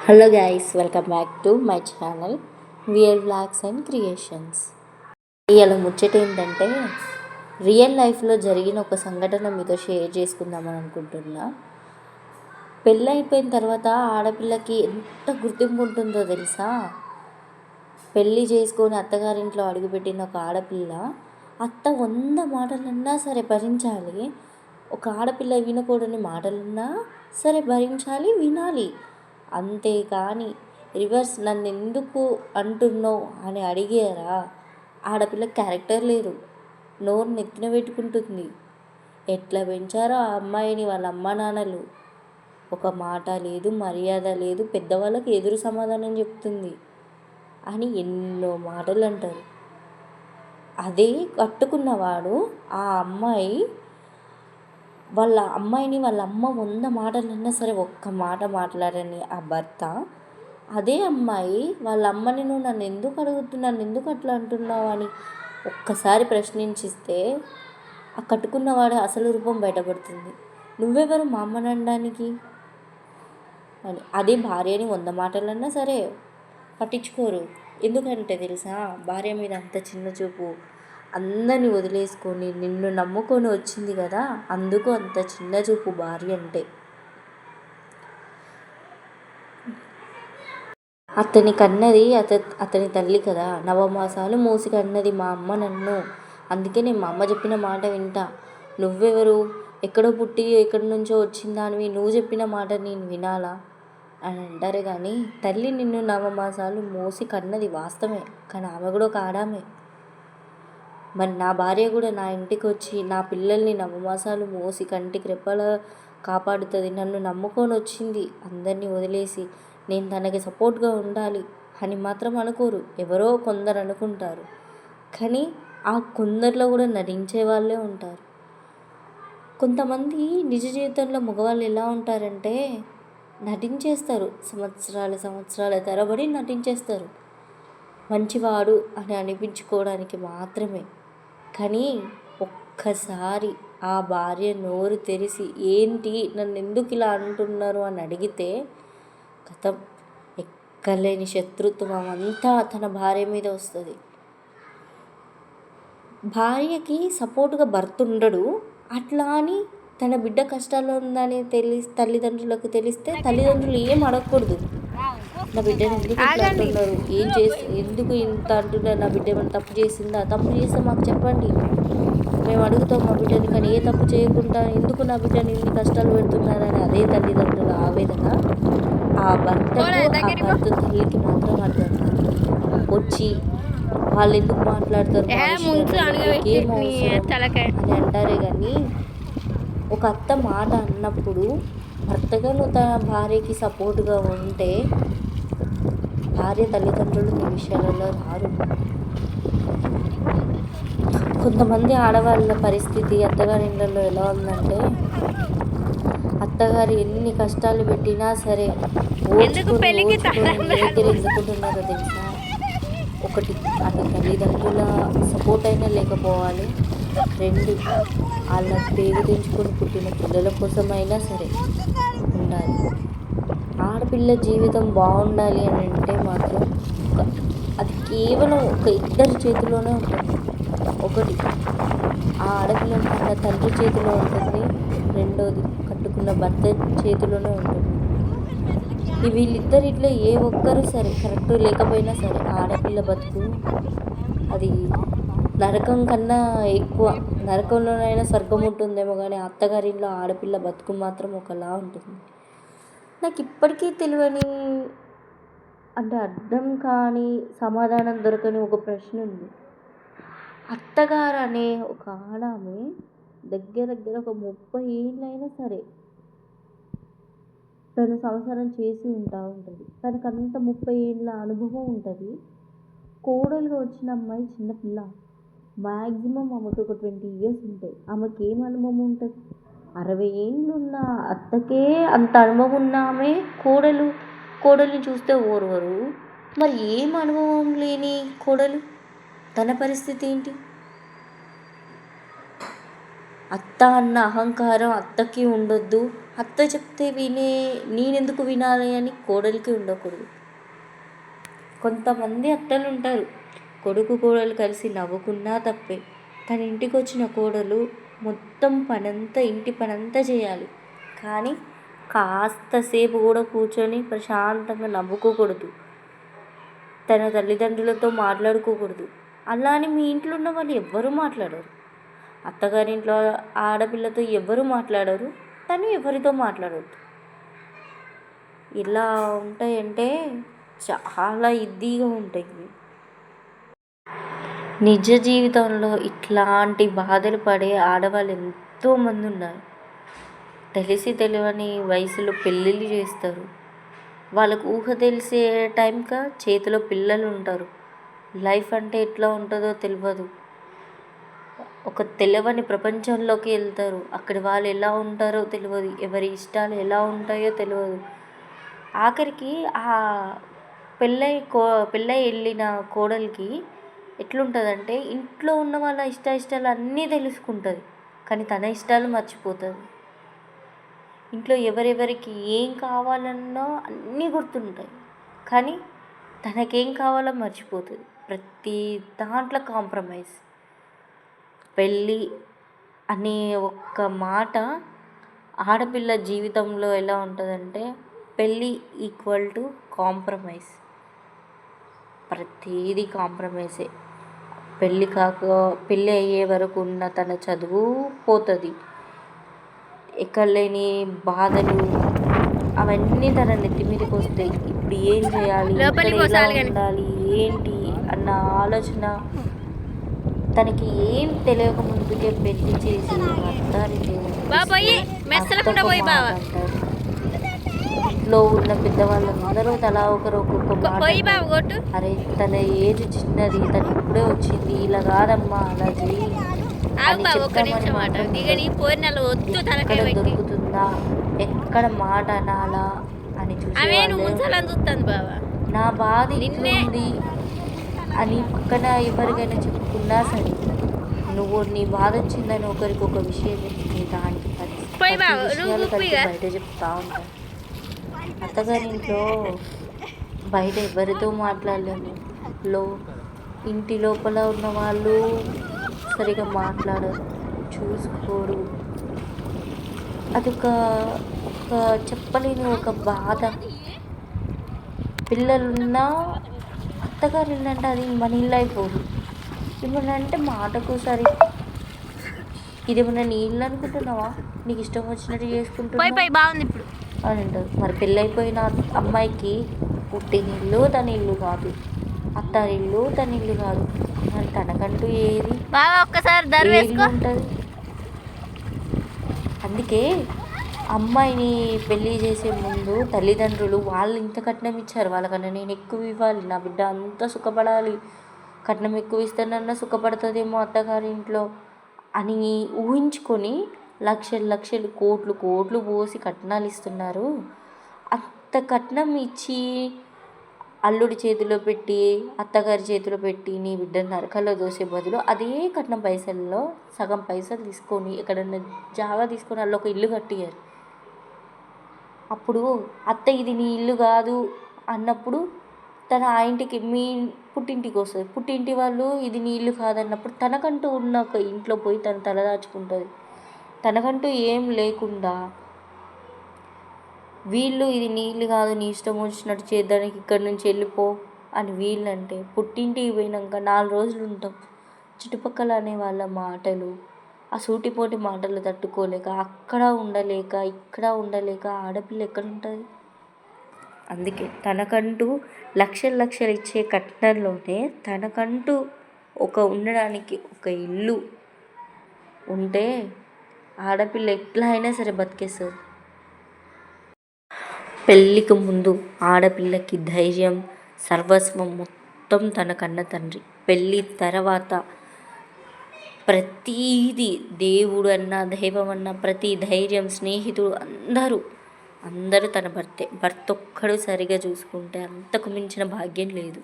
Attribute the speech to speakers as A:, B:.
A: Hello guys, welcome back to my channel వియర్ vlogs and creations. ఇవాళ ముచ్చట ఏంటంటే రియల్ లైఫ్లో జరిగిన ఒక సంఘటన మీతో షేర్ చేసుకుందామని అనుకుంటున్నా. పెళ్ళి అయిపోయిన తర్వాత ఆడపిల్లకి ఎంత గుర్తింపు ఉంటుందో తెలుసా? పెళ్ళి చేసుకొని అత్తగారింట్లో అడుగుపెట్టిన ఒక ఆడపిల్ల అత్త 100 మాటలన్నా సరే భరించాలి. ఒక ఆడపిల్ల వినకూడని మాటలన్నా సరే భరించాలి, వినాలి. అంతేకాని రివర్స్ నన్ను ఎందుకు అంటున్నావు అని అడిగారా, ఆడపిల్ల క్యారెక్టర్ లేదు, నోరు నెత్తిన పెట్టుకుంటుంది. ఎట్లా పెంచారో ఆ అమ్మాయిని వాళ్ళ అమ్మ నాన్నలు. ఒక మాట లేదు, మర్యాద లేదు, పెద్దవాళ్ళకి ఎదురు సమాధానం చెప్తుంది అని ఎన్నో మాటలు అంటారు. అదే కట్టుకున్నవాడు ఆ అమ్మాయి వాళ్ళ అమ్మాయిని వాళ్ళ అమ్మ 100 మాటలన్నా సరే ఒక్క మాట మాట్లాడని ఆ భర్త, అదే అమ్మాయి వాళ్ళ అమ్మని నువ్వు నన్ను ఎందుకు అడుగుతున్నాను, ఎందుకు అట్లా అంటున్నావు అని ఒక్కసారి ప్రశ్నించిస్తే ఆ కట్టుకున్నవాడు అసలు రూపం బయటపడుతుంది. నువ్వెవరు మా అమ్మని అనడానికి అని. అదే భార్యని 100 మాటలన్నా సరే పట్టించుకోరు. ఎందుకంటే తెలుసా, భార్య మీద అంత చిన్న చూపు. అందరిని వదిలేసుకొని నిన్ను నమ్ముకొని వచ్చింది కదా, అందుకు అంత చిన్న చూపు భార్య అంటే. అతని కన్నది అతని తల్లి కదా, నవమాసాలు మోసి కన్నది మా అమ్మ నన్ను. అందుకే నేను మా అమ్మ చెప్పిన మాట వింటా. నువ్వెవరు, ఎక్కడో పుట్టి ఎక్కడి నుంచో వచ్చిందానివి, నువ్వు చెప్పిన మాట నేను వినాలా అని అంటారు. కానీ తల్లి నిన్ను నవమాసాలు మోసి కన్నది వాస్తవమే, కానీ ఆమె కూడా ఒక ఆడామే. మరి నా భార్య కూడా నా ఇంటికి వచ్చి నా పిల్లల్ని నవమాసాలు మోసి కంటికి రెప్పలా కాపాడుతుంది. నన్ను నమ్ముకొని వచ్చింది. అందరినీ వదిలేసి నేను తనకి సపోర్ట్గా ఉండాలి అని మాత్రం అనుకోరు. ఎవరో కొందరు అనుకుంటారు, కానీ ఆ కొందరిలో కూడా నటించే వాళ్ళే ఉంటారు. కొంతమంది నిజ జీవితంలో మగవాళ్ళు ఎలా ఉంటారంటే నటించేస్తారు. సంవత్సరాల తరబడి నటించేస్తారు, మంచివాడు అని అనిపించుకోవడానికి మాత్రమే. కానీ ఒక్కసారి ఆ భార్య నోరు తెరిచి ఏంటి నన్ను ఎందుకు ఇలా అంటున్నారు అని అడిగితే కథం, ఎక్కలేని శత్రుత్వం అంతా తన భార్య మీద వస్తుంది. భార్యకి సపోర్టుగా భర్త ఉండడు, అట్లా అని తన బిడ్డ కష్టాల్లో ఉందని తల్లిదండ్రులకు తెలిస్తే తల్లిదండ్రులు ఏం అడగకూడదు. నా బిడ్డను ఎందుకు ఇట్లా అంటున్నారు, ఎందుకు ఇంత అంటున్నారు, నా బిడ్డ ఏమైనా తప్పు చేసిందా, తప్పు చేస్తే మాకు చెప్పండి, మేము అడుగుతాం మా బిడ్డని. కానీ ఏ తప్పు చేయకుండా ఎందుకు నా బిడ్డని ఇన్ని కష్టాలు పెడుతున్నారని అదే తల్లిదండ్రుల ఆవేదన ఆ భర్త తల్లికి మాత్రం అర్థం కాదు. వచ్చి వాళ్ళు ఎందుకు మాట్లాడతారు అని అంటారే. కానీ ఒక అత్త మాట అన్నప్పుడు భర్తగా నువ్వు తన భార్యకి సపోర్ట్గా ఉంటే భార్య తల్లిదండ్రులు నీ విషయాలలో రారు. కొంతమంది ఆడవాళ్ళ పరిస్థితి అత్తగారి ఇళ్ళల్లో ఎలా ఉందంటే, అత్తగారు ఎన్ని కష్టాలు పెట్టినా సరే ఎందుకుంటున్నారో తెలుసా? ఒకటి, అటు తల్లిదండ్రుల సపోర్ట్ అయినా లేకపోవాలి. 2, వాళ్ళ పేరు తెంచుకొని పుట్టిన పిల్లల కోసమైనా సరే ఉండాలి. ఆడపిల్ల జీవితం బాగుండాలి అని అంటే మాత్రం అది కేవలం ఒక ఇద్దరి చేతిలోనే ఉంటుంది. ఒకటి, ఆ ఆడపిల్ల తన తండ్రి చేతిలో ఉంటుంది. రెండోది, కట్టుకున్న భర్త చేతిలోనే ఉంటుంది. వీళ్ళిద్దరిట్లో ఏ ఒక్కరు సరే కరెక్ట్ లేకపోయినా సరే ఆడపిల్ల బతుకు అది నరకం కన్నా ఎక్కువ. నరకంలోనైనా స్వర్గం ఉంటుందేమో, కానీ అత్తగారిలో ఆడపిల్ల బతుకు మాత్రం ఒకలా ఉంటుంది. నాకు ఇప్పటికీ తెలియని, అంటే అర్థం కాని, సమాధానం దొరకని ఒక ప్రశ్న ఉంది. అత్తగారు అనే ఒక ఆడామె దగ్గర ఒక 30 ఏళ్ళైనా సరే తను సంసారం చేసి ఉంటుంది. తనకు అంత 30 ఏళ్ళ అనుభవం ఉంటుంది. కోడలుగా వచ్చిన అమ్మాయి చిన్నపిల్ల, మ్యాక్సిమం ఆమెకు ఒక 20 ఇయర్స్ ఉంటాయి. ఆమెకి ఏం అనుభవం ఉంటుంది? 60 ఏళ్ళు ఉన్న అత్తకే అంత అనుభవం ఉన్న ఆమె కోడల్ని చూస్తే ఓర్వరు. మరి ఏం అనుభవం లేని కోడలు, తన పరిస్థితి ఏంటి? అత్త అన్న అహంకారం అత్తకి ఉండొద్దు, అత్త చెప్తే నేనెందుకు వినాలి అని కోడలికి ఉండకూడదు. కొంతమంది అత్తలు ఉంటారు, కొడుకు కోడలు కలిసి నవ్వుకున్నా తప్పే, తన ఇంటికి వచ్చిన కోడలు మొత్తం పనంతా ఇంటి పనంతా చేయాలి, కానీ కాస్తసేపు కూడా కూర్చొని ప్రశాంతంగా నవ్వుకోకూడదు, తన తల్లిదండ్రులతో మాట్లాడుకోకూడదు. అలా అని మీ ఇంట్లో ఉన్న వాళ్ళు ఎవ్వరూ మాట్లాడరు. అత్తగారింట్లో ఆడపిల్లతో ఎవ్వరూ మాట్లాడరు, తను ఎవరితో మాట్లాడవద్దు. ఇలా ఉంటాయంటే చాలా ఇదిగా ఉంటాయి. నిజ జీవితంలో ఇట్లాంటి బాధలు పడే ఆడవాళ్ళు ఎంతోమంది ఉన్నారు. తెలిసి తెలియని వయసులో పెళ్ళిళ్ళు చేస్తారు. వాళ్ళకు ఊహ తెలిసే టైంకా చేతిలో పిల్లలు ఉంటారు. లైఫ్ అంటే ఎట్లా ఉంటుందో తెలియదు. ఒక తెలియని ప్రపంచంలోకి వెళ్తారు. అక్కడ వాళ్ళు ఎలా ఉంటారో తెలియదు, ఎవరి ఇష్టాలు ఎలా ఉంటాయో తెలియదు. ఆఖరికి ఆ పెళ్ళై వెళ్ళిన కోడలికి ఎట్లుంటుందంటే ఇంట్లో ఉన్న వాళ్ళ ఇష్టాలు అన్నీ తెలుసుకుంటుంది, కానీ తన ఇష్టాలు మర్చిపోతుంది. ఇంట్లో ఎవరెవరికి ఏం కావాలన్నా అన్నీ గుర్తుంటాయి, కానీ తనకేం కావాలో మర్చిపోతుంది. ప్రతి దాంట్లో కాంప్రమైజ్. పెళ్ళి అనే ఒక్క మాట ఆడపిల్ల జీవితంలో ఎలా ఉంటుందంటే పెళ్ళి ఈక్వల్ టు కాంప్రమైజ్. ప్రతిదీ కాంప్రమైజే. పెళ్ళి అయ్యే వరకు ఉన్న తన చదువు పోతుంది. ఎక్కడ లేని బాధలు అవన్నీ తన నెత్తి మీదకి వస్తాయి. ఇప్పుడు ఏం చేయాలి, ఎలా ఉండాలి, ఏంటి అన్న ఆలోచన తనకి ఏం తెలియక ముందుకే పెళ్లి చేసి ఇంట్లో ఉన్న పెద్దవాళ్ళందరూ తలా ఒక్కొక్క మాట, అరే తన ఏజ్ చిన్నది, తను ఇప్పుడే వచ్చింది, ఇలా కాదమ్మా అలా చేయి ఎక్కడ దొరుకుతుందా, ఎక్కడ మాట అనాలా అని చూసి నా బాధ ఇట్లుంది అని పక్కన ఎవరికైనా చెప్పుకున్నా సరే, నువ్వు నీ బాధ వచ్చిందని ఒకరికొక విషయం చెప్తే దానికి విషయాలు కలిసి బయట చెప్తా ఉంటాను. అత్తగారింట్లో బయట ఎవరితో మాట్లాడలేము. ఇంటి లోపల ఉన్న వాళ్ళు సరిగా మాట్లాడరు, చూసుకోరు. అదొక చెప్పలేని ఒక బాధ. పిల్లలున్నా అత్తగారు ఇల్లంటే అది మన ఇల్లు అయిపోదు. ఏమన్నా అంటే మాటకోసారి ఇదేమన్నా నీ ఇల్లు అనుకుంటున్నావా, నీకు ఇష్టం వచ్చినట్టు చేసుకుంటున్నావా బాగుంది ఇప్పుడు అని అంటారు. మరి పెళ్ళైపోయిన అమ్మాయికి పుట్టినిల్లు తన ఇల్లు కాదు, అత్తారిల్లు తన ఇల్లు కాదు, మరి తనకంటూ ఏది ఉంటుంది? అందుకే అమ్మాయిని పెళ్ళి చేసే ముందు తల్లిదండ్రులు వాళ్ళు ఇంత కట్నం ఇచ్చారు, వాళ్ళకన్నా నేను ఎక్కువ ఇవ్వాలి, నా బిడ్డ అంతా సుఖపడాలి, కట్నం ఎక్కువ ఇస్తానన్నా సుఖపడుతుందేమో అత్తగారి ఇంట్లో అని ఊహించుకొని లక్షలు కోట్లు పోసి కట్నాలు ఇస్తున్నారు. అంత కట్నం ఇచ్చి అల్లుడి చేతిలో పెట్టి అత్తగారి చేతిలో పెట్టి నీ బిడ్డను నరకలో దోసే బదులు అదే కట్నం పైసల్లో సగం పైసలు తీసుకొని ఎక్కడన్నా జాగా తీసుకొని వాళ్ళు ఒక ఇల్లు కట్టియారు. అప్పుడు అత్త ఇది నీ ఇల్లు కాదు అన్నప్పుడు తన ఆ ఇంటికి మీ పుట్టింటికి వస్తుంది. పుట్టింటి వాళ్ళు ఇది నీ ఇల్లు కాదన్నప్పుడు తనకంటూ ఉన్న ఒక ఇంట్లో పోయి తను తలదాచుకుంటుంది. తనకంటూ ఏం లేకుండా వీళ్ళు ఇది నీ ఇల్లు కాదు, నీ ఇష్టం వచ్చినట్టు చేద్దానికి ఇక్కడి నుంచి వెళ్ళిపో అని వీళ్ళంటే, పుట్టింటికి పోయినాక 4 రోజులు ఉంటాం. చుట్టుపక్కల అనే వాళ్ళ మాటలు, ఆ సూటిపోటి మాటలు తట్టుకోలేక అక్కడ ఉండలేక ఇక్కడ ఉండలేక ఆడపిల్ల ఎక్కడ ఉంటుంది? అందుకే తనకంటూ లక్షలు ఇచ్చే కట్నంలోనే తనకంటూ ఉండడానికి ఒక ఇల్లు ఉంటే ఆడపిల్ల ఎట్లా అయినా సరే బతికేస్తుంది. పెళ్ళికి ముందు ఆడపిల్లకి ధైర్యం, సర్వస్వం మొత్తం తన కన్న తండ్రి. పెళ్ళి తర్వాత ప్రతీది దేవుడు అన్నా దైవం అన్నా ప్రతి ధైర్యం, స్నేహితుడు అందరూ తన భర్తే. భర్త ఒక్కడు సరిగా చూసుకుంటే అంతకు మించిన భాగ్యం లేదు.